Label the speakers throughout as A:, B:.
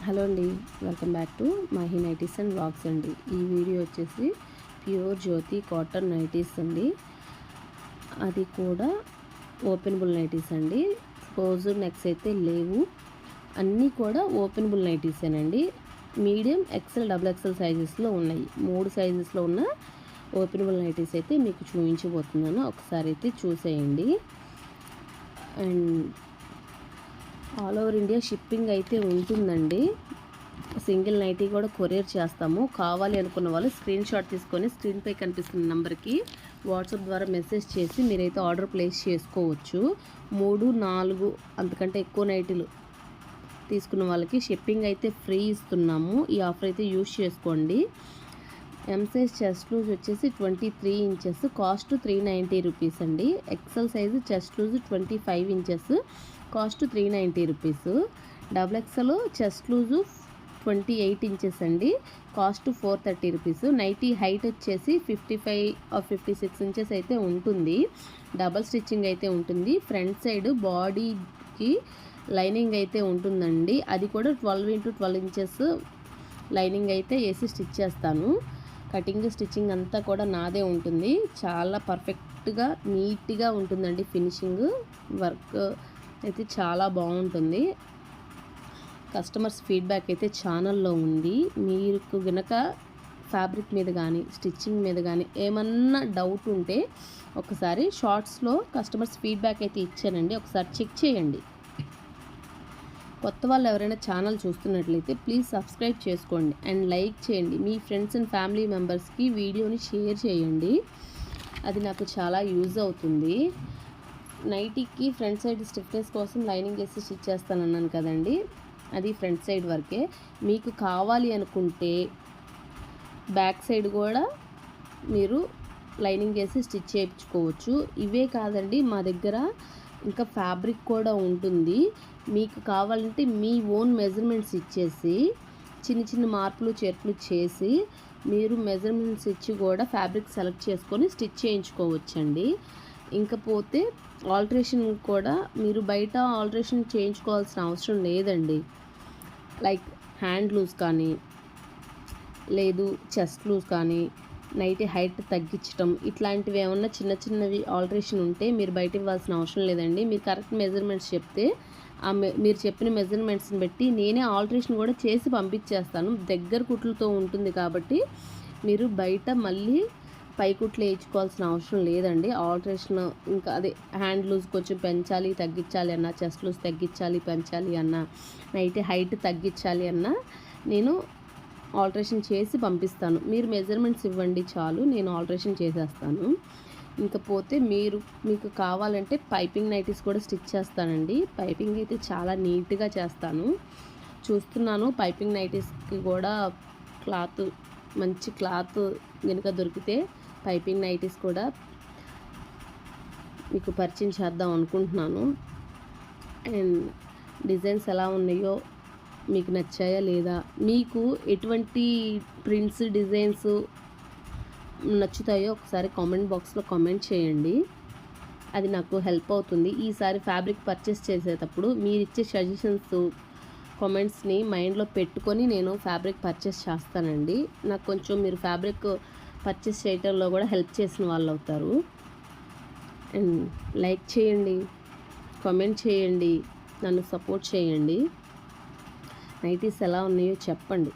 A: Hello అండి, welcome back to Mahi nighties and vlogs అండి. ఈ వీడియో వచ్చేసి ప్యూర్ జ్యోతి కాటన్ నైటీస్ అండి. అది కూడా ఓపెనబుల్ నైటీస్ అండి. క్లోజ్డ్ నెక్స్ అయితే లేవు, అన్నీ కూడా ఓపెనబుల్ నైటీసేనండి. మీడియం, ఎక్సెల్, డబుల్ ఎక్సెల్ సైజెస్లో ఉన్నాయి. 3 సైజెస్లో ఉన్న ఓపెనబుల్ నైటీస్ అయితే మీకు చూపించబోతున్నాను. ఒకసారి అయితే చూసేయండి. And all over India shipping అయితే ఉంటుందండి. సింగిల్ నైటీ కూడా కొరియర్ చేస్తాము. కావాలి అనుకున్న వాళ్ళు స్క్రీన్ షాట్ తీసుకొని స్క్రీన్పై కనిపిస్తున్న నెంబర్కి వాట్సాప్ ద్వారా మెసేజ్ చేసి మీరైతే ఆర్డర్ ప్లేస్ చేసుకోవచ్చు. 3, 4 అంతకంటే ఎక్కువ నైటీలు తీసుకున్న వాళ్ళకి షిప్పింగ్ అయితే ఫ్రీ ఇస్తున్నాము. ఈ ఆఫర్ అయితే యూజ్ చేసుకోండి. ఎం సైజ్ చెస్ట్ లూజ్ వచ్చేసి 23 ఇంచెస్, కాస్ట్ 390 రూపీస్ అండి. XL size chest loose 25 inches, cost 390 rupees. Double XL chest loose 28 inches అండి, కాస్ట్ 430 రూపీస్. నైటీ హైట్ వచ్చేసి 55 ఆర్ 56 ఇంచెస్ అయితే ఉంటుంది. డబల్ స్టిచ్చింగ్ అయితే ఉంటుంది. ఫ్రంట్ సైడ్ బాడీకి లైనింగ్ అయితే ఉంటుందండి. అది కూడా 12 into 12 ఇంచెస్ లైనింగ్ అయితే వేసి స్టిచ్ చేస్తాను. కటింగ్ స్టిచ్చింగ్ అంతా కూడా నాదే ఉంటుంది. చాలా పర్ఫెక్ట్గా నీట్గా ఉంటుందండి. ఫినిషింగ్ వర్క్ అయితే చాలా బాగుంటుంది. కస్టమర్స్ ఫీడ్బ్యాక్ అయితే ఛానల్లో ఉంది. మీకు గనక ఫ్యాబ్రిక్ మీద కానీ స్టిచ్చింగ్ మీద కానీ ఏమన్నా డౌట్ ఉంటే ఒకసారి షార్ట్స్లో కస్టమర్స్ ఫీడ్బ్యాక్ అయితే ఇచ్చానండి, ఒకసారి చెక్ చేయండి. కొత్త వాళ్ళు ఎవరైనా ఛానల్ చూస్తున్నట్లయితే ప్లీజ్ సబ్స్క్రైబ్ చేసుకోండి అండ్ లైక్ చేయండి. మీ ఫ్రెండ్స్ అండ్ ఫ్యామిలీ మెంబర్స్కి వీడియోని షేర్ చేయండి, అది నాకు చాలా యూజ్ అవుతుంది. నైటీకి ఫ్రంట్ సైడ్ స్టిఫ్నెస్ కోసం లైనింగ్ వేసి స్టిచ్ చేస్తానన్నాను కదండి, అది ఫ్రంట్ సైడ్ వరకే. మీకు కావాలి అనుకుంటే బ్యాక్ సైడ్ కూడా మీరు లైనింగ్ వేసి స్టిచ్ చేయించుకోవచ్చు. ఇవే కాదండి, మా దగ్గర ఇంకా ఫ్యాబ్రిక్ కూడా ఉంటుంది. మీకు కావాలంటే మీ ఓన్ మెజర్మెంట్స్ ఇచ్చేసి చిన్న చిన్న మార్పులు చేర్పులు చేసి మీరు మెజర్మెంట్స్ ఇచ్చి కూడా ఫ్యాబ్రిక్ సెలెక్ట్ చేసుకొని స్టిచ్ చేయించుకోవచ్చండి. ఇంకపోతే ఆల్టరేషన్ కూడా మీరు బయట ఆల్టరేషన్ చేయించుకోవాల్సిన అవసరం లేదండి. లైక్ హ్యాండ్ లూజ్ కానీ లేదు చెస్ట్ లూజ్ కానీ నైటీ హైట్ తగ్గించడం ఇట్లాంటివి ఏమన్నా చిన్న చిన్నవి ఆల్టరేషన్ ఉంటే మీరు బయట ఇవ్వాల్సిన అవసరం లేదండి. మీరు కరెక్ట్ మెజర్మెంట్స్ చెప్తే మీరు చెప్పిన మెజర్మెంట్స్ని బట్టి నేనే ఆల్టరేషన్ కూడా చేసి పంపించేస్తాను. దగ్గర కుట్లతో ఉంటుంది కాబట్టి మీరు బయట మళ్ళీ పై కుట్లు వేయించుకోవాల్సిన అవసరం లేదండి. ఆల్టరేషన్ ఇంకా అదే హ్యాండ్ లూజ్ కొంచెం పెంచాలి తగ్గించాలి అన్నా, చెస్ట్ లూజ్ తగ్గించాలి పెంచాలి అన్నా, నైటీ హైట్ తగ్గించాలి అన్నా నేను ఆల్టరేషన్ చేసి పంపిస్తాను. మీరు మెజర్మెంట్స్ ఇవ్వండి చాలు, నేను ఆల్టరేషన్ చేసేస్తాను. ఇంకపోతే మీకు కావాలంటే పైపింగ్ నైటీస్ కూడా స్టిచ్ చేస్తానండి. పైపింగ్ అయితే చాలా నీట్గా చేస్తాను. చూస్తున్నాను పైపింగ్ నైటీస్కి కూడా క్లాత్ మంచి క్లాత్ కనుక దొరికితే పైపింగ్ నైటీస్ కూడా మీకు పరిచయం చేద్దాం అనుకుంటున్నాను. అండ్ డిజైన్స్ ఎలా ఉన్నాయో మీకు నచ్చాయా లేదా, మీకు ఎటువంటి ప్రింట్స్ డిజైన్స్ నచ్చుతాయో ఒకసారి కామెంట్ బాక్స్లో కామెంట్ చేయండి, అది నాకు హెల్ప్ అవుతుంది. ఈసారి ఫ్యాబ్రిక్ పర్చేస్ చేసేటప్పుడు మీరు ఇచ్చే సజెషన్స్ కామెంట్స్ని మైండ్లో పెట్టుకొని నేను ఫ్యాబ్రిక్ పర్చేస్ చేస్తానండి. నాకు కొంచెం మీరు ఫ్యాబ్రిక్ పర్చేస్ చేయటంలో కూడా హెల్ప్ చేసిన వాళ్ళు అవుతారు. అండ్ లైక్ చేయండి, కామెంట్ చేయండి, నన్ను సపోర్ట్ చేయండి. నైటీస్ ఎలా ఉన్నాయో చెప్పండి.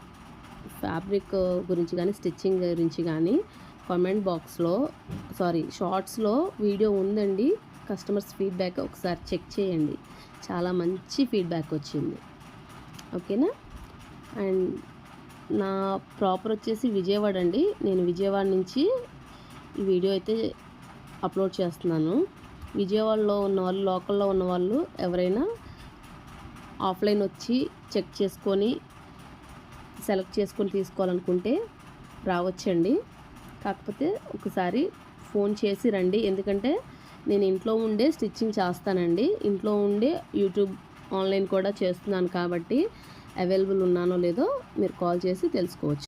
A: ఫ్యాబ్రిక్ గురించి కానీ స్టిచ్చింగ్ గురించి కానీ కామెంట్ బాక్స్లో షార్ట్స్లో వీడియో ఉందండి. కస్టమర్స్ ఫీడ్బ్యాక్ ఒకసారి చెక్ చేయండి, చాలా మంచి ఫీడ్బ్యాక్ వచ్చింది. ఓకేనా. అండ్ నా ప్రాపర్ వచ్చేసి విజయవాడ అండి. నేను విజయవాడ నుంచి ఈ వీడియో అయితే అప్లోడ్ చేస్తున్నాను. విజయవాడలో ఉన్న వాళ్ళు, లోకల్లో ఉన్న వాళ్ళు ఎవరైనా ఆఫ్లైన్ వచ్చి చెక్ చేసుకొని సెలెక్ట్ చేసుకొని తీసుకోవాలనుకుంటే రావచ్చండి. కాకపోతే ఒకసారి ఫోన్ చేసి రండి, ఎందుకంటే నేను ఇంట్లో ఉండే స్టిచ్చింగ్ చేస్తానండి. ఇంట్లో ఉండే యూట్యూబ్ ఆన్లైన్ కూడా చేస్తున్నాను కాబట్టి అవైలబుల్ ఉన్నానో లేదో మీరు కాల్ చేసి తెలుసుకోవచ్చు.